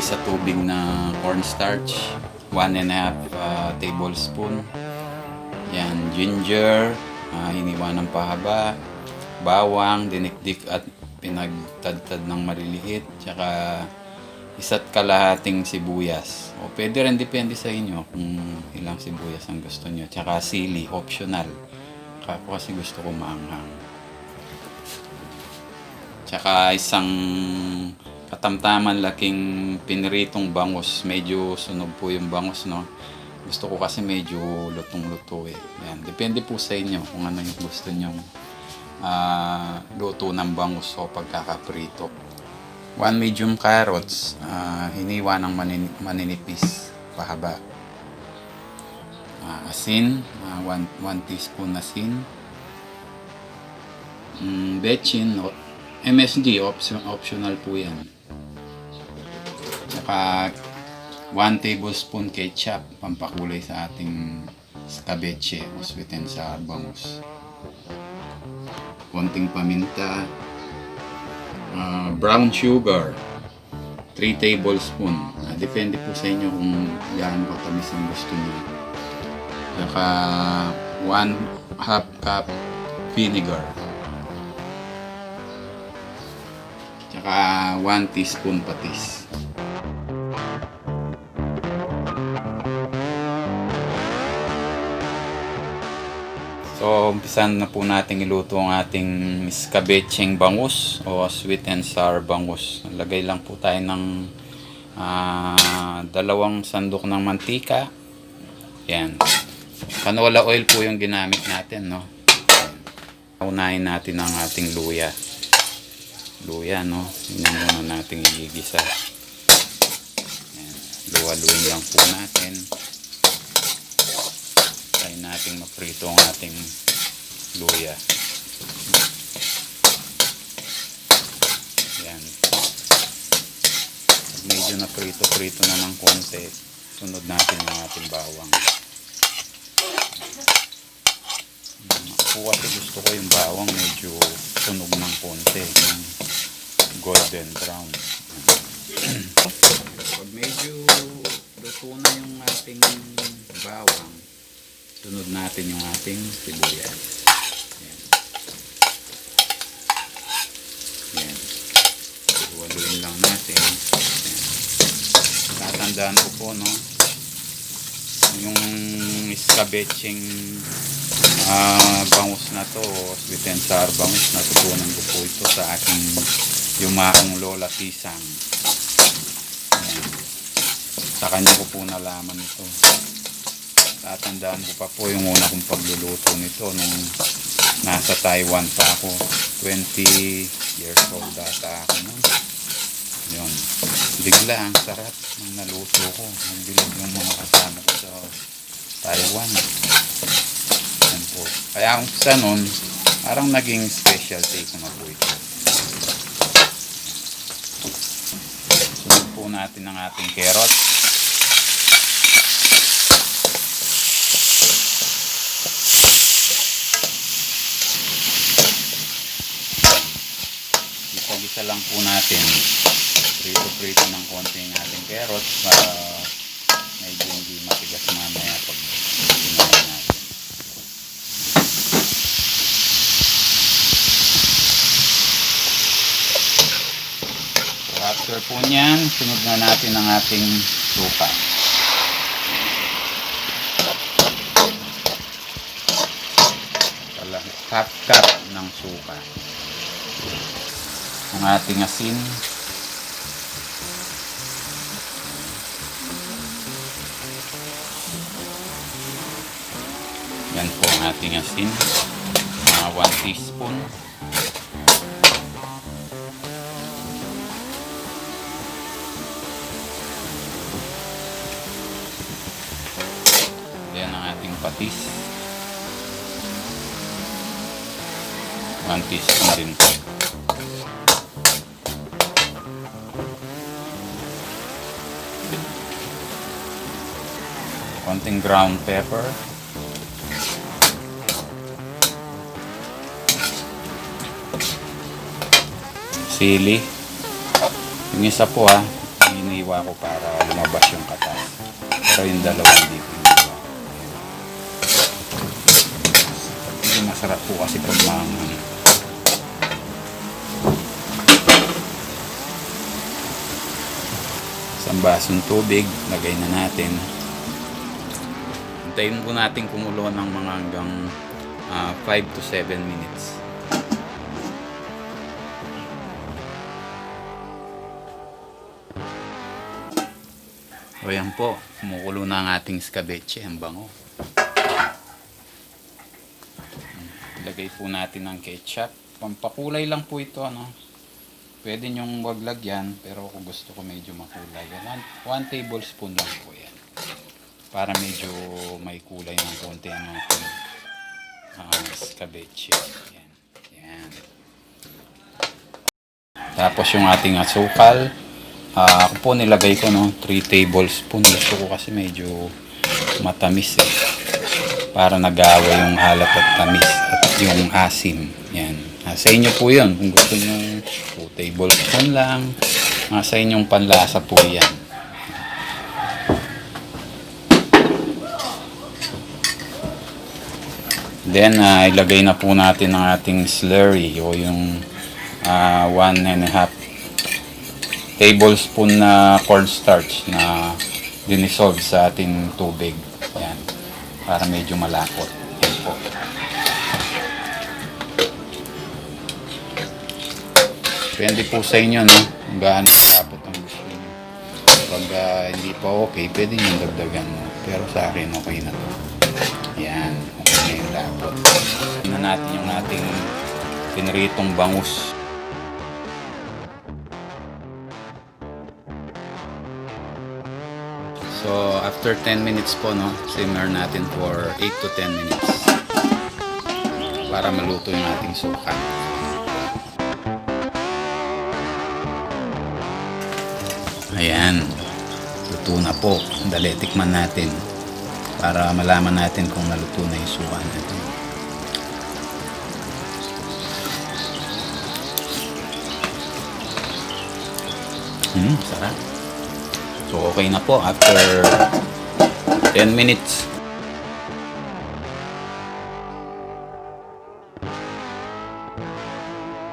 sa tubig na cornstarch, 1½ tablespoon. Yan, ginger, hiniwa ng pahaba, bawang, dinikdik at pinagtadtad ng maliliit, tsaka 1½ sibuyas. O pwede rin, depende sa inyo kung ilang sibuyas ang gusto nyo. Tsaka sili, optional. Ako kasi gusto ko maanghang. Tsaka isang katamtaman laking piniritong bangus. Medyo sunog po yung bangus, no? Gusto ko kasi medyo lutong-luto eh. Yan. Depende po sa inyo kung ano yung gusto nyong luto ng bangus o pagkakaprito. 1 medium carrots, hiniwa ng maninipis, pahaba. Asin, 1 teaspoon asin. Bechin, MSG, optional po yan. Saka 1 tablespoon ketchup, pampakulay sa ating escabeche o sweet and sour bangus. Konting paminta. Brown sugar, 3 tablespoon. Depende po sa inyo kung gaano katamis ang gusto niyo. Saka 1/2 cup vinegar. Saka 1 teaspoon patis. So, umpisan na po natin iluto ang ating escabecheng bangus o sweet and sour bangus. Lagay lang po tayo ng 2 sandok ng mantika. Yan. Canola oil po yung ginamit natin, no? Unahin natin ang ating luya. Luya, no? Yun yung muna natin igigisa. Yan. Luwa-luwin lang po natin. Try nating maprito ang ating luya. Yan. Medyo na prito-prito na ng konti, sunod natin ang ating bawang. Ako kasi gusto ko yung bawang medyo sunog ng konti, yung golden brown. Pag medyo luto na yung ating bawang, sunod natin yung ating sibuyas. Yan. Yan. Waluin lang natin. Yan. Tatandaan ko po, no? Yung escabecheng bangus na to, sweet and sour bangus, natutunan ko po ito sa aking yumaong lola Tisang. Yan. Sa kanya ko po nalaman ito. Tatandaan ko pa po yung una kong pagluluto nito nung nasa Taiwan pa ako. 20 years old data ako nun. Yun. Bigla ang sarap ng naluto ko. Nagbilog yung mga kasama ko sa Taiwan. Yan po. Kaya kung sa nun, parang naging specialty ko na po ito. Sunod po natin ang ating carrot. Isa lang po natin, prito-prito ng konti ng ating carrots para medyo hindi matigas mamaya pag sinayin natin. So after po nyan, sunod na natin ang ating suka. Half cup ng suka. Ang ating asin. Yan po ang ating asin. 1 teaspoon. Yan ang ating patis. 1 teaspoon din po. Konting ground pepper. Sili. Yung isa po iniwa ko para lumabas yung katas. Pero yung dalawa hindi ko iniwa. Masarap po kasi pag maanghang. Isang basong tubig, lagay na natin. Hintayin po natin kumulo ng mga hanggang 5 to 7 minutes. O yan po, kumukulo na ang ating escabeche, ang bango. Lagay po natin ng ketchup. Pampakulay lang po ito, ano. Pwede nyong wag lagyan, pero kung gusto ko medyo makulay. 1 tablespoon lang po yan. Para medyo may kulay ng konti ang ating escabeche. Yan. Yan. Tapos yung ating asukal. Ako po nilagay ko 3 tablespoon. Gusto ko kasi medyo matamis eh. Para nag-awa yung halat at tamis at yung asim. Yan. Sa inyo po yun. Kung gusto nyo 2 tablespoon lang. Sa inyong panlasa po yan. Then, ilagay na po natin ang ating slurry o yung 1.5 tablespoon na cornstarch na dinissolve sa ating tubig. Yan. Para medyo malapot. Yan po. Depende po sa inyo, no? Kung gaano malapot ang gusto nyo. Pag hindi pa okay, pwede nyo dagdagan. No? Pero sa akin, okay na to. Yan. Okay na yung lapot. Tignan natin yung ating piniritong bangus. So, after 10 minutes po, no, simmer natin for 8 to 10 minutes para maluto yung ating suka. Ayan, luto na po. Dali, tikman natin para malaman natin kung naluto na yung suka natin. Sarap. So, okay na po after 10 minutes.